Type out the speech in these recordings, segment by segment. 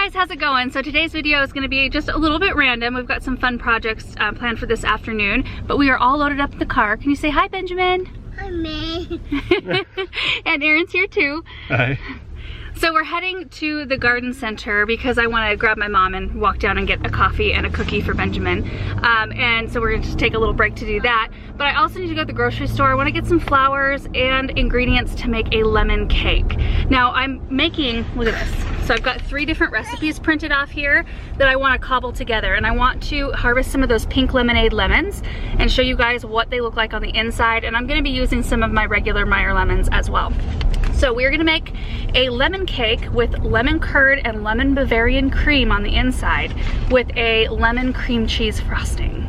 guys, how's it going? So today's video is going to be just a little bit random. We've got some fun projects planned for this afternoon, but we are all loaded up in the car. Can you say hi, Benjamin? Hi, May. And Aaron's here too. Hi. So we're heading to the garden center because I want to grab my mom and walk down and get a coffee and a cookie for Benjamin. And so we're going to take a little break to do that. But I also need to go to the grocery store. I want to get some flowers and ingredients to make a lemon cake. Now I'm making, look at this. So I've got 3 different recipes printed off here that I want to cobble together. And I want to harvest some of those pink lemonade lemons and show you guys what they look like on the inside. And I'm going to be using some of my regular Meyer lemons as well. So we're gonna make a lemon cake with lemon curd and lemon Bavarian cream on the inside with a lemon cream cheese frosting.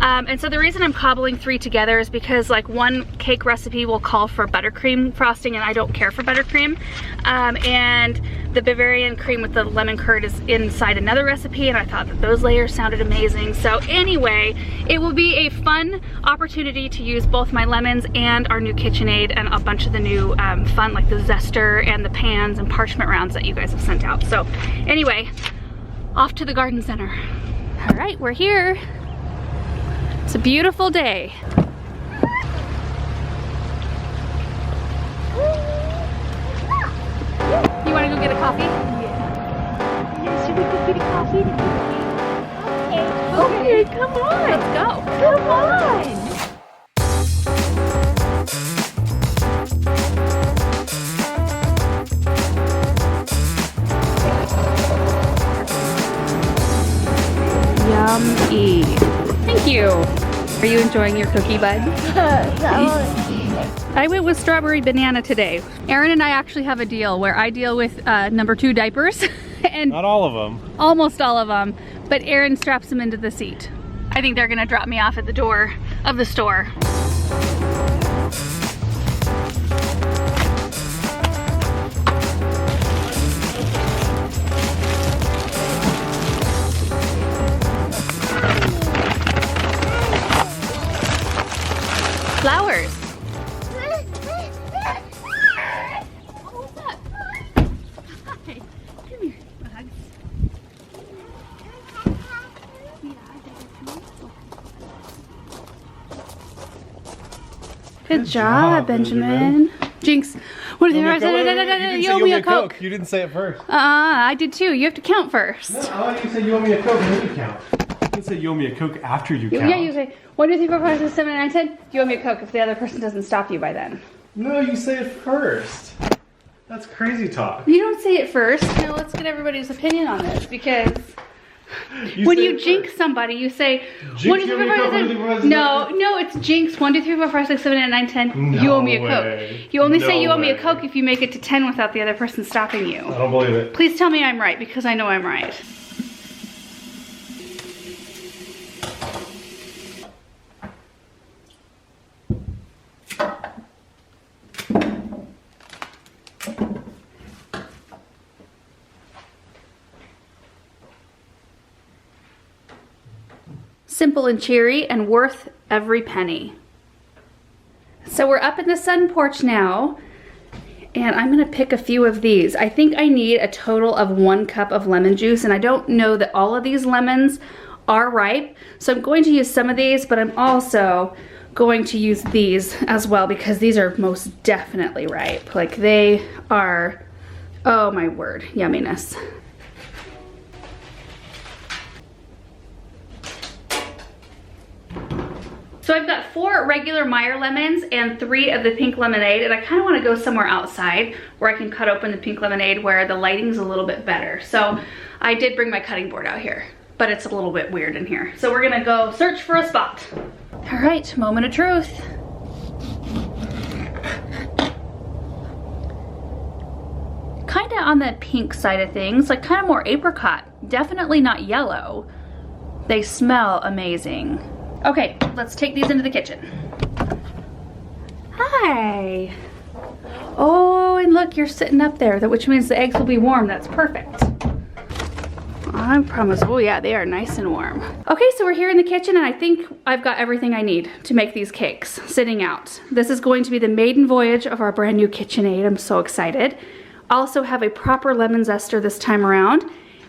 And so the reason I'm cobbling 3 together is because like one cake recipe will call for buttercream frosting and I don't care for buttercream. And the Bavarian cream with the lemon curd is inside another recipe and I thought that those layers sounded amazing. So anyway, it will be a fun opportunity to use both my lemons and our new KitchenAid and a bunch of the new fun like the zester and the pans and parchment rounds that you guys have sent out. So anyway, off to the garden center. All right, we're here. It's a beautiful day. You want to go get a coffee? Yeah. Yeah, should we go get a coffee? Okay, come on. Let's go. Come on. Yummy. Thank you. Are you enjoying your cookie, bud? I went with strawberry banana today. Aaron and I actually have a deal where I deal with number 2 diapers and Not all of them. almost all of them, but Aaron straps them into the seat. I think they're gonna drop me off at the door of the store. Flowers. Oh, what's up? Hi. Come here, bugs. Good job, Benjamin. Jinx. What are they? You owe me a Coke. You didn't say it first. I did too. You have to count first. No, I want you to say you owe me a Coke and then you count. You can say you owe me a Coke after you count. Yeah, you say 1, 2, 3, 4, 5, 6, 7, 8, 9, 10. You owe me a Coke if the other person doesn't stop you by then. No, you say it first. That's crazy talk. You don't say it first. Now let's get everybody's opinion on this because when you jinx somebody, you say 1, 2, 3, 4, 5, 6, 7. No, it's jinx. 1, 2, 3, 4, 5, 6, 7, 8, 9, 10. You owe me a Coke. You only say you owe me a Coke if you make it to 10 without the other person stopping you. I don't believe it. Please tell me I'm right because I know I'm right. Simple and cheery and worth every penny. So we're up in the sun porch now and I'm gonna pick a few of these. I think I need a total of 1 cup of lemon juice and I don't know that all of these lemons are ripe. So I'm going to use some of these, but I'm also going to use these as well because these are most definitely ripe. Like they are, oh my word, yumminess. So I've got 4 regular Meyer lemons and 3 of the pink lemonade, and I kind of want to go somewhere outside where I can cut open the pink lemonade where the lighting's a little bit better. So I did bring my cutting board out here, but it's a little bit weird in here. So we're gonna go search for a spot. All right, moment of truth. Kind of on the pink side of things, like kind of more apricot. Definitely not yellow. They smell amazing. Okay, let's take these into the kitchen. Hi. Oh, and look, you're sitting up there, which means the eggs will be warm. That's perfect. I promise. Oh yeah, they are nice and warm. Okay, so we're here in the kitchen and I think I've got everything I need to make these cakes sitting out. This is going to be the maiden voyage of our brand new KitchenAid. I'm so excited. I also have a proper lemon zester this time around.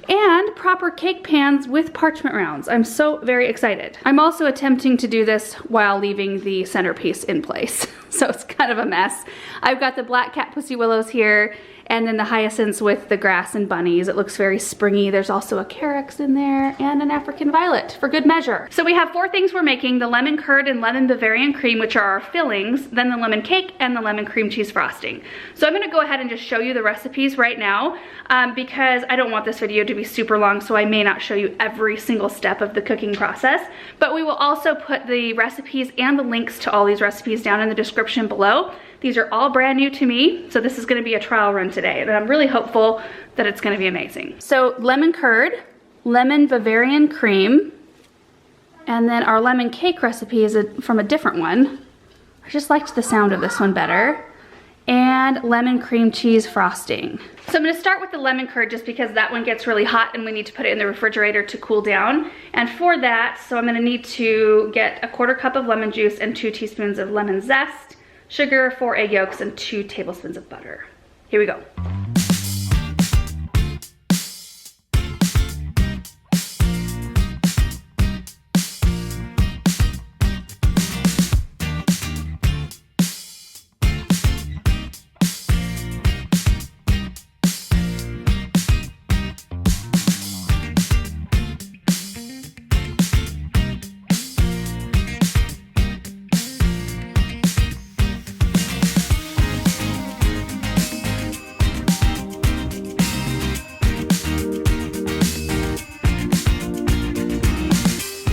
and proper cake pans with parchment rounds. I'm so very excited. I'm also attempting to do this while leaving the centerpiece in place. So it's kind of a mess. I've got the black cat pussy willows here, and then the hyacinths with the grass and bunnies. It looks very springy. There's also a carex in there and an African violet for good measure. So we have 4 things we're making: the lemon curd and lemon Bavarian cream, which are our fillings, then the lemon cake and the lemon cream cheese frosting. So I'm gonna go ahead and just show you the recipes right now because I don't want this video to be super long, so I may not show you every single step of the cooking process, but we will also put the recipes and the links to all these recipes down in the description below. These are all brand new to me, so this is gonna be a trial run today, and I'm really hopeful that it's gonna be amazing. So lemon curd, lemon Bavarian cream, and then our lemon cake recipe is from a different one. I just liked the sound of this one better. And lemon cream cheese frosting. So I'm gonna start with the lemon curd just because that one gets really hot and we need to put it in the refrigerator to cool down. And for that, so I'm gonna need to get a 1/4 cup of lemon juice and 2 teaspoons of lemon zest, sugar, 4 egg yolks, and 2 tablespoons of butter. Here we go.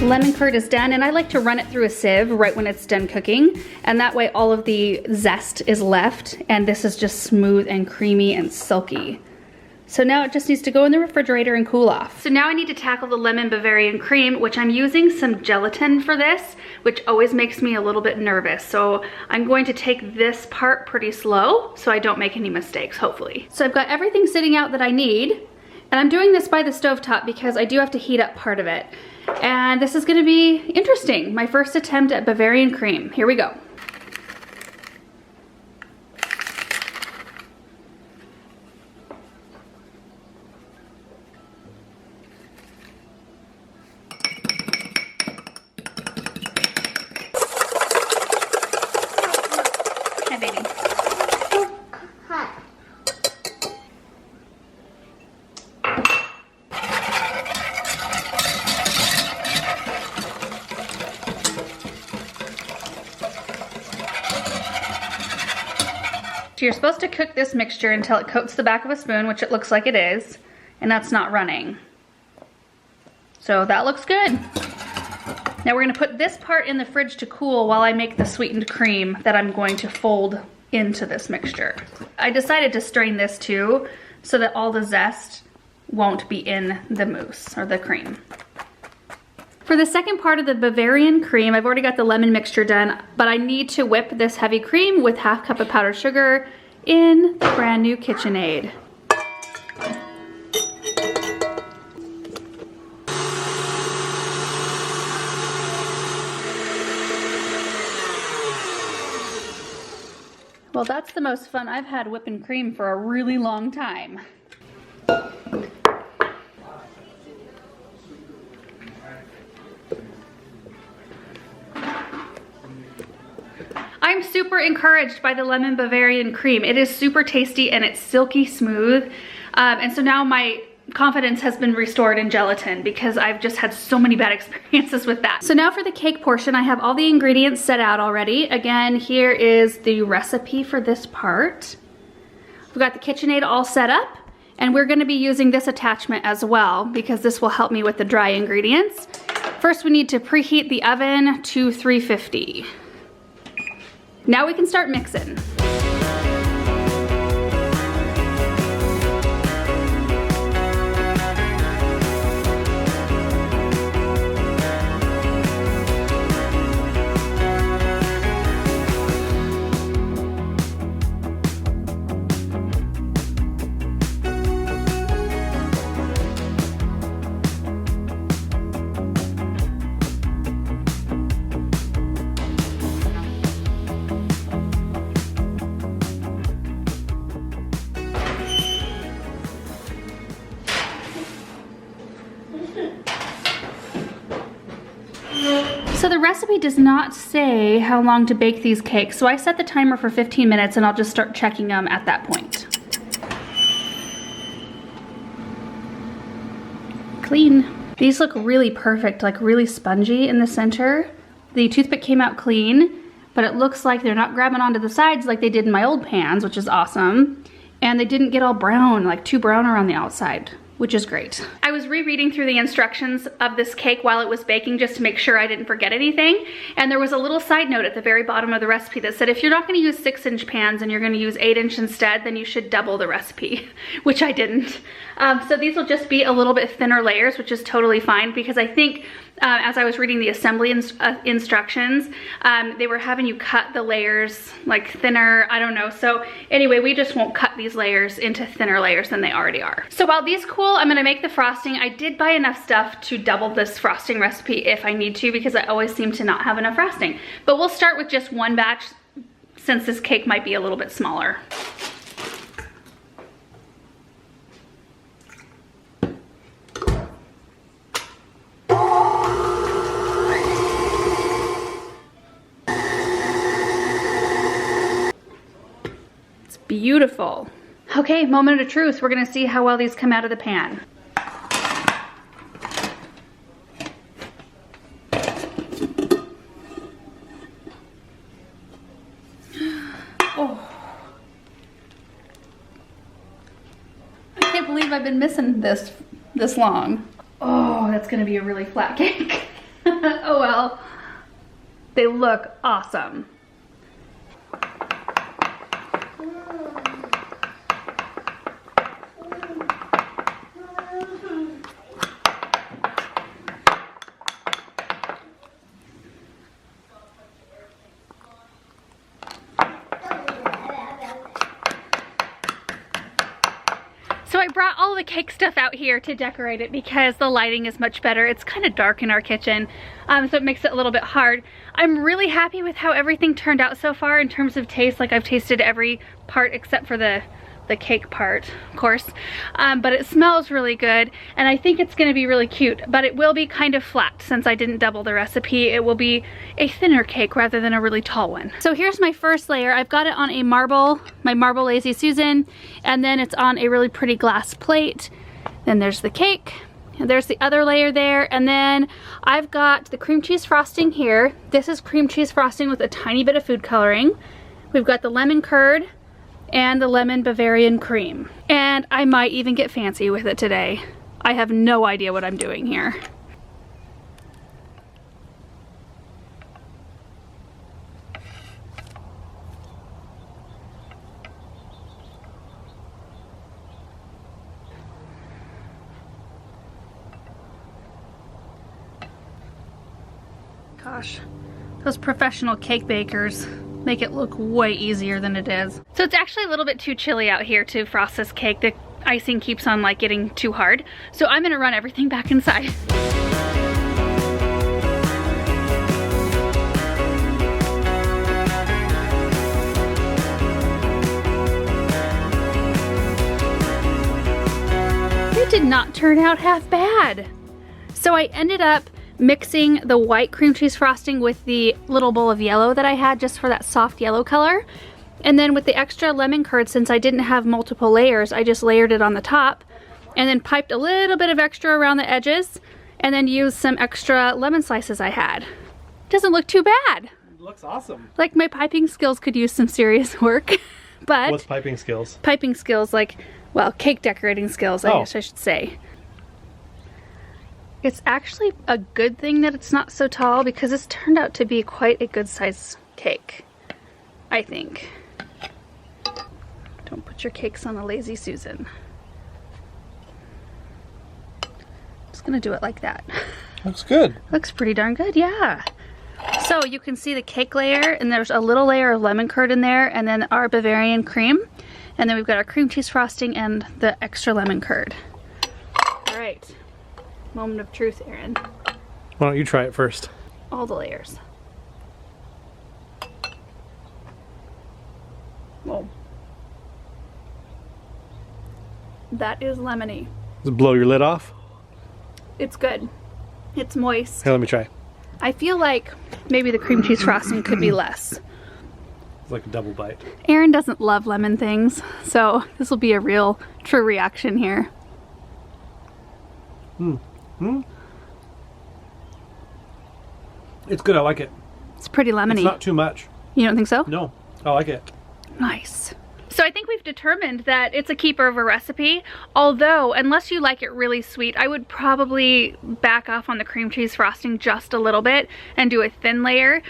Lemon curd is done, and I like to run it through a sieve right when it's done cooking, and that way all of the zest is left and this is just smooth and creamy and silky. So now it just needs to go in the refrigerator and cool off. So now I need to tackle the lemon Bavarian cream, which I'm using some gelatin for this, which always makes me a little bit nervous. So I'm going to take this part pretty slow so I don't make any mistakes, hopefully. So I've got everything sitting out that I need, and I'm doing this by the stovetop because I do have to heat up part of it. And this is gonna be interesting. My first attempt at Bavarian cream. Here we go. Hi, baby. So you're supposed to cook this mixture until it coats the back of a spoon, which it looks like it is, and that's not running. So that looks good. Now we're gonna put this part in the fridge to cool while I make the sweetened cream that I'm going to fold into this mixture. I decided to strain this too so that all the zest won't be in the mousse or the cream. For the second part of the Bavarian cream, I've already got the lemon mixture done, but I need to whip this heavy cream with 1/2 cup of powdered sugar in the brand new KitchenAid. Well, that's the most fun I've had whipping cream for a really long time. I'm super encouraged by the lemon Bavarian cream. It is super tasty and it's silky smooth. And so now my confidence has been restored in gelatin because I've just had so many bad experiences with that. So now for the cake portion, I have all the ingredients set out already. Again, here is the recipe for this part. We've got the KitchenAid all set up, and we're gonna be using this attachment as well because this will help me with the dry ingredients. First, we need to preheat the oven to 350. Now we can start mixing. So the recipe does not say how long to bake these cakes, so I set the timer for 15 minutes and I'll just start checking them at that point. Clean. These look really perfect, like really spongy in the center. The toothpick came out clean, but it looks like they're not grabbing onto the sides like they did in my old pans, which is awesome. And they didn't get all brown, like too brown around the outside, which is great. I was rereading through the instructions of this cake while it was baking just to make sure I didn't forget anything. And there was a little side note at the very bottom of the recipe that said if you're not gonna use 6-inch pans and you're gonna use 8-inch instead, then you should double the recipe, which I didn't. So these will just be a little bit thinner layers, which is totally fine because I think as I was reading the assembly instructions, they were having you cut the layers like thinner, I don't know. So anyway, we just won't cut these layers into thinner layers than they already are. So while these cool, I'm gonna make the frosting. I did buy enough stuff to double this frosting recipe if I need to because I always seem to not have enough frosting. But we'll start with just one batch since this cake might be a little bit smaller. Beautiful. Okay, moment of truth. We're gonna see how well these come out of the pan. Oh. I can't believe I've been missing this long. Oh, that's gonna be a really flat cake. Oh well. They look awesome. So I brought all the cake stuff out here to decorate it because the lighting is much better. It's kind of dark in our kitchen, so it makes it a little bit hard. I'm really happy with how everything turned out so far in terms of taste. Like I've tasted every part except for the cake part, of course, but it smells really good and I think it's gonna be really cute, but it will be kind of flat since I didn't double the recipe. It will be a thinner cake rather than a really tall one. So here's my first layer. I've got it on a marble, my marble Lazy Susan, and then it's on a really pretty glass plate. Then there's the cake, and there's the other layer there, and then I've got the cream cheese frosting here. This is cream cheese frosting with a tiny bit of food coloring. We've got the lemon curd and the lemon Bavarian cream. And I might even get fancy with it today. I have no idea what I'm doing here. Gosh, those professional cake bakers make it look way easier than it is. So it's actually a little bit too chilly out here to frost this cake. The icing keeps on like getting too hard. So I'm gonna run everything back inside. It did not turn out half bad. So I ended up mixing the white cream cheese frosting with the little bowl of yellow that I had just for that soft yellow color. And then with the extra lemon curd, since I didn't have multiple layers, I just layered it on the top and then piped a little bit of extra around the edges and then used some extra lemon slices I had. Doesn't look too bad. It looks awesome. Like my piping skills could use some serious work, but... What's piping skills? Piping skills, like, well, cake decorating skills, I guess I should say. It's actually a good thing that it's not so tall because this turned out to be quite a good size cake, I think. Don't put your cakes on a Lazy Susan. Just gonna do it like that. Looks good. Looks pretty darn good, yeah. So you can see the cake layer and there's a little layer of lemon curd in there and then our Bavarian cream. And then we've got our cream cheese frosting and the extra lemon curd. All right. Moment of truth, Erin. Why don't you try it first? All the layers. Whoa. That is lemony. Does it blow your lid off? It's good. It's moist. Hey, let me try. I feel like maybe the cream cheese frosting could be less. It's like a double bite. Aaron doesn't love lemon things, so this will be a real true reaction here. It's good, I like it. It's pretty lemony. It's not too much. You don't think so? No, I like it. Nice. So I think we've determined that it's a keeper of a recipe, although unless you like it really sweet, I would probably back off on the cream cheese frosting just a little bit and do a thin layer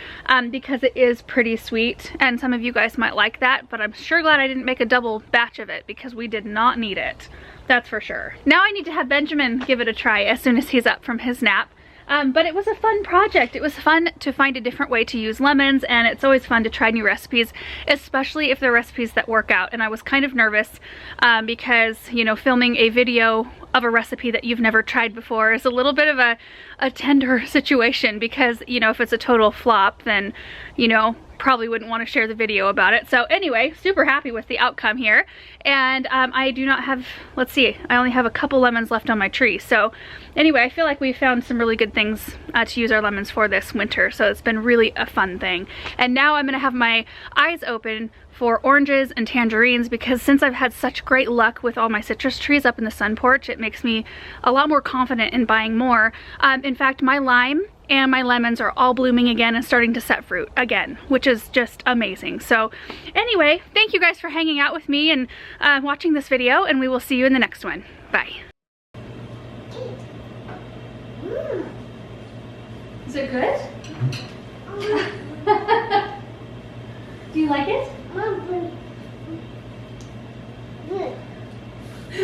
because it is pretty sweet, and some of you guys might like that, but I'm sure glad I didn't make a double batch of it because we did not need it. That's for sure. Now I need to have Benjamin give it a try as soon as he's up from his nap. But it was a fun project. It was fun to find a different way to use lemons, and it's always fun to try new recipes, especially if they're recipes that work out. And I was kind of nervous because, you know, filming a video of a recipe that you've never tried before is a little bit of a tender situation because, you know, if it's a total flop, then, you know, probably wouldn't want to share the video about it. So anyway, super happy with the outcome here. And I do not have, let's see, I only have a couple lemons left on my tree. So anyway, I feel like we found some really good things to use our lemons for this winter. So it's been really a fun thing. And now I'm gonna have my eyes open for oranges and tangerines because since I've had such great luck with all my citrus trees up in the sun porch, it makes me a lot more confident in buying more. In fact, my lime and my lemons are all blooming again and starting to set fruit again, which is just amazing. So anyway, thank you guys for hanging out with me and watching this video, and we will see you in the next one. Bye. Is it good? Do you like it?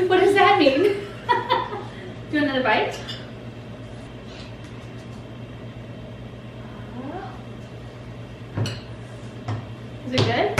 What does that mean? Do you want another bite? Is it good?